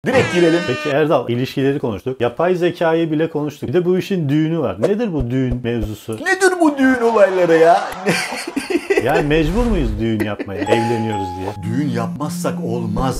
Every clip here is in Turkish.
Direkt girelim. Peki Erdal, ilişkileri konuştuk. Yapay zekayı bile konuştuk. Bir de bu işin düğünü var. Nedir bu düğün mevzusu? Nedir bu düğün olayları ya? Yani mecbur muyuz düğün yapmaya? Evleniyoruz diye. Düğün yapmazsak olmaz.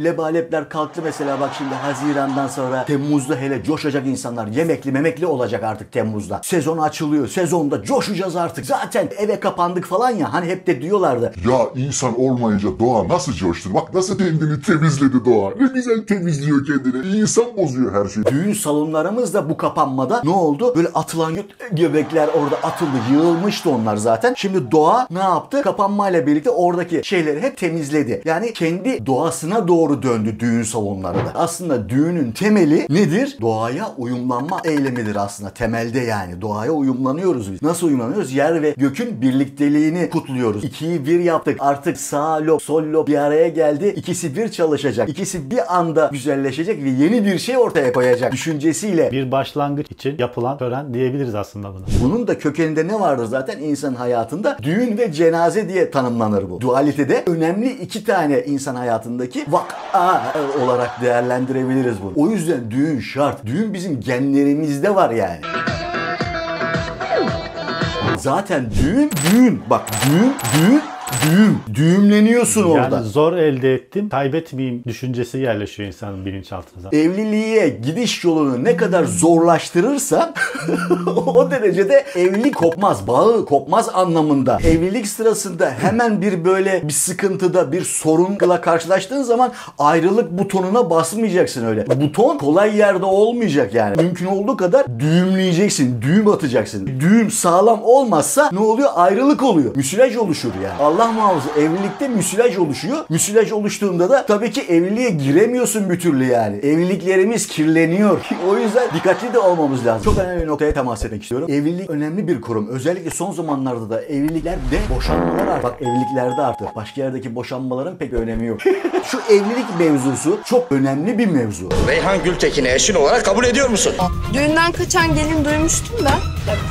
Lebalepler kalktı mesela, bak şimdi Haziran'dan sonra Temmuz'da hele coşacak insanlar. Yemekli memekli olacak artık Temmuz'da. Sezon açılıyor. Sezonda coşacağız artık. Zaten eve kapandık falan ya. Hani hep de diyorlardı. Ya insan olmayınca doğa nasıl coştur? Bak nasıl kendini temizledi doğa. Ne güzel temizliyor kendini. İnsan bozuyor her şeyi. Düğün salonlarımızda bu kapanmada ne oldu? Böyle atılan göbekler orada atıldı. Yığılmıştı onlar zaten. Şimdi doğa ne yaptı? Kapanmayla birlikte oradaki şeyleri hep temizledi. Yani kendi doğasına doğru döndü düğün salonları da. Aslında düğünün temeli nedir? Doğaya uyumlanma eylemidir aslında. Temelde yani. Doğaya uyumlanıyoruz biz. Nasıl uyumlanıyoruz? Yer ve gökün birlikteliğini kutluyoruz. İkiyi bir yaptık. Artık sağ lob, sol lob bir araya geldi. İkisi bir çalışacak. İkisi bir anda güzelleşecek ve yeni bir şey ortaya koyacak düşüncesiyle. Bir başlangıç için yapılan tören diyebiliriz aslında buna. Bunun da kökeninde ne vardır zaten insan hayatında? Düğün ve cenaze diye tanımlanır bu. Dualitede önemli iki tane insan hayatındaki vaka olarak değerlendirebiliriz bunu. O yüzden düğün şart. Düğün bizim genlerimizde var yani. Zaten düğün. Bak düğün. Düğümleniyorsun orada. Yani zor elde ettim, kaybetmeyeyim düşüncesi yerleşiyor insanın bilinçaltına. Evliliğe gidiş yolunu ne kadar zorlaştırırsa o derecede evlilik kopmaz, bağı kopmaz anlamında. Evlilik sırasında hemen bir sıkıntıda, bir sorunla karşılaştığın zaman ayrılık butonuna basmayacaksın öyle. Buton kolay yerde olmayacak yani. Mümkün olduğu kadar düğümleyeceksin, düğüm atacaksın. Düğüm sağlam olmazsa ne oluyor? Ayrılık oluyor. Müsilaj oluşur yani. Allah muhafaza, evlilikte müsilaj oluşuyor. Müsilaj oluştuğunda da tabii ki evliliğe giremiyorsun bir türlü yani. Evliliklerimiz kirleniyor. O yüzden dikkatli de olmamız lazım. Çok önemli bir noktaya temas etmek istiyorum. Evlilik önemli bir kurum. Özellikle son zamanlarda da evliliklerde boşanmalar arttı. Bak evliliklerde arttı. Başka yerdeki boşanmaların pek önemi yok. Şu evlilik mevzusu çok önemli bir mevzu. Reyhan Gültekin'i eşin olarak kabul ediyor musun? Düğünden kaçan gelin duymuştum da.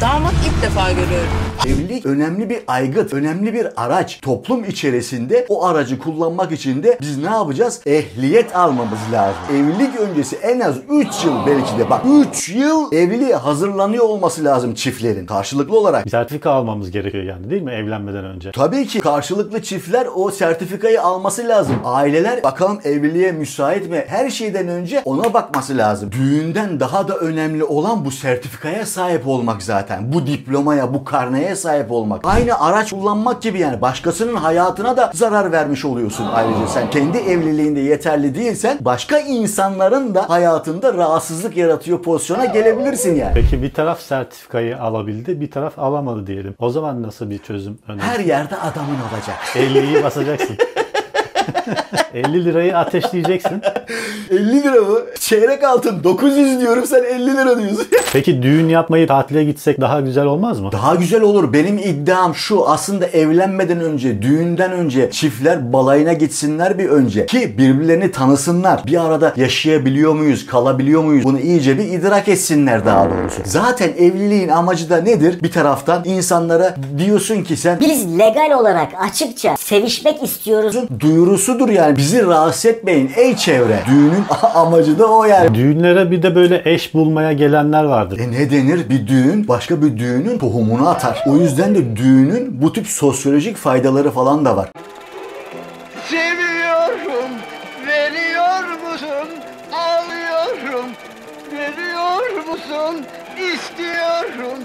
Damat ilk defa görüyorum. Evlilik önemli bir aygıt, önemli bir araç. Toplum içerisinde o aracı kullanmak için de biz ne yapacağız? Ehliyet almamız lazım. Evlilik öncesi en az 3 yıl belki de bak 3 yıl evliliğe hazırlanıyor olması lazım çiftlerin karşılıklı olarak. Bir sertifika almamız gerekiyor yani değil mi evlenmeden önce? Tabii ki karşılıklı çiftler o sertifikayı alması lazım. Aileler bakalım evliliğe müsait mi? Her şeyden önce ona bakması lazım. Düğünden daha da önemli olan bu sertifikaya sahip olmak zaten. Bu diplomaya, bu karneye sahip olmak. Aynı araç kullanmak gibi yani. Başkasının hayatına da zarar vermiş oluyorsun ayrıca. Sen kendi evliliğinde yeterli değilsen başka insanların da hayatında rahatsızlık yaratıyor pozisyona gelebilirsin yani. Peki bir taraf sertifikayı alabildi, bir taraf alamadı diyelim. O zaman nasıl bir çözüm önemli? Her yerde adamın olacak. 50'yi basacaksın. 50 lirayı ateşleyeceksin. 50 lira mı? Çeyrek altın 900 diyorum, sen 50 lira diyorsun. Peki düğün yapmayı tatile gitsek daha güzel olmaz mı? Daha güzel olur. Benim iddiam şu. Aslında evlenmeden önce, düğünden önce çiftler balayına gitsinler bir önce. Ki birbirlerini tanısınlar. Bir arada yaşayabiliyor muyuz, kalabiliyor muyuz? Bunu iyice bir idrak etsinler daha doğrusu. Zaten evliliğin amacı da nedir? Bir taraftan insanlara diyorsun ki sen biz legal olarak açıkça sevişmek istiyoruz. Duyurusudur yani. Bizi rahatsız etmeyin ey çevre. Düğünün amacı da o yani. Düğünlere bir de böyle eş bulmaya gelenler vardır. Ne denir? Bir düğün başka bir düğünün tohumunu atar. O yüzden de düğünün bu tip sosyolojik faydaları falan da var. Seviyorum, veriyor musun? Ağlıyorum, veriyor musun? İstiyorum,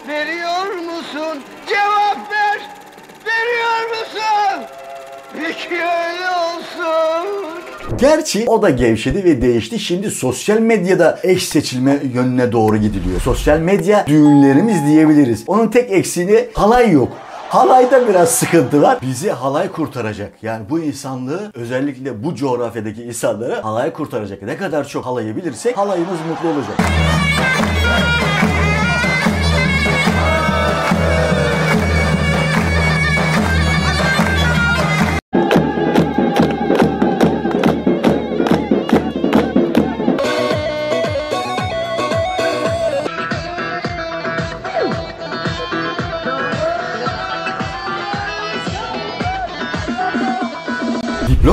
veriyor musun? Cevap ver, veriyor musun? Peki öyle olsun. Gerçi o da gevşedi ve değişti. Şimdi sosyal medyada eş seçilme yönüne doğru gidiliyor. Sosyal medya düğünlerimiz diyebiliriz. Onun tek eksiği halay yok. Halayda biraz sıkıntı var. Bizi halay kurtaracak. Yani bu insanlığı, özellikle bu coğrafyadaki insanları halay kurtaracak. Ne kadar çok halayı bilirsek halayımız mutlu olacak.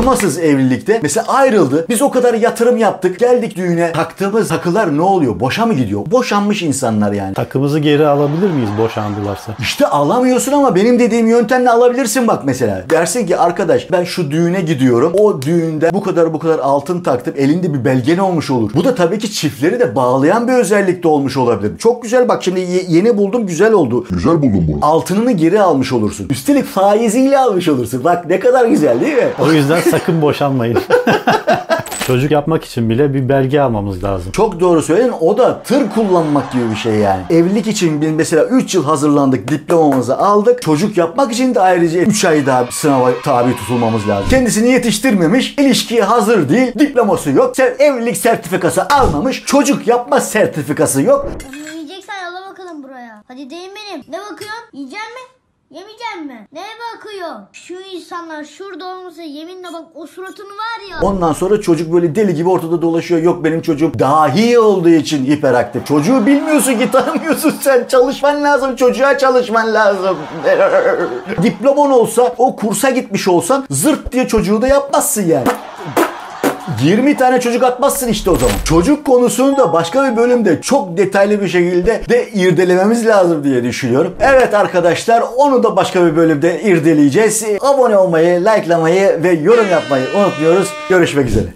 korumasız evlilikte mesela ayrıldı. Biz o kadar yatırım yaptık. Geldik düğüne. Taktığımız takılar ne oluyor? Boşa mı gidiyor? Boşanmış insanlar yani. Takımızı geri alabilir miyiz boşandılarsa? İşte alamıyorsun ama benim dediğim yöntemle alabilirsin bak mesela. Dersin ki arkadaş ben şu düğüne gidiyorum. O düğünde bu kadar altın taktım. Elinde bir belgen olmuş olur. Bu da tabii ki çiftleri de bağlayan bir özellik de olmuş olabilir. Çok güzel bak şimdi yeni buldum, güzel oldu. Güzel buldum bunu. Altınını geri almış olursun. Üstelik faiziyle almış olursun. Bak ne kadar güzel değil mi? O yüzden sakın boşanmayın. Çocuk yapmak için bile bir belge almamız lazım. Çok doğru söyledin. O da tır kullanmak gibi bir şey yani. Evlilik için biz mesela 3 yıl hazırlandık, diplomamızı aldık. Çocuk yapmak için de ayrıca 3 ay daha sınava tabi tutulmamız lazım. Kendisini yetiştirmemiş, ilişkiye hazır değil, diploması yok, evlilik sertifikası almamış, çocuk yapma sertifikası yok. Onu yiyeceksen yolla bakalım buraya. Hadi deyin benim. Ne bakıyorsun? Yiyecek mi? Yemeyecek mi? Neye bakıyor? Şu insanlar şurada olmasa yeminle bak o suratını var ya. Ondan sonra çocuk böyle deli gibi ortada dolaşıyor. Yok benim çocuğum dahi olduğu için hiperaktif. Çocuğu bilmiyorsun ki, tanımıyorsun sen. Çalışman lazım, çocuğa çalışman lazım. Diploman olsa, o kursa gitmiş olsan zırt diye çocuğu da yapmazsın yani. 20 tane çocuk atmazsın işte o zaman. Çocuk konusunu da başka bir bölümde çok detaylı bir şekilde de irdelememiz lazım diye düşünüyorum. Evet arkadaşlar, onu da başka bir bölümde irdeleyeceğiz. Abone olmayı, likelamayı ve yorum yapmayı unutmuyoruz. Görüşmek üzere.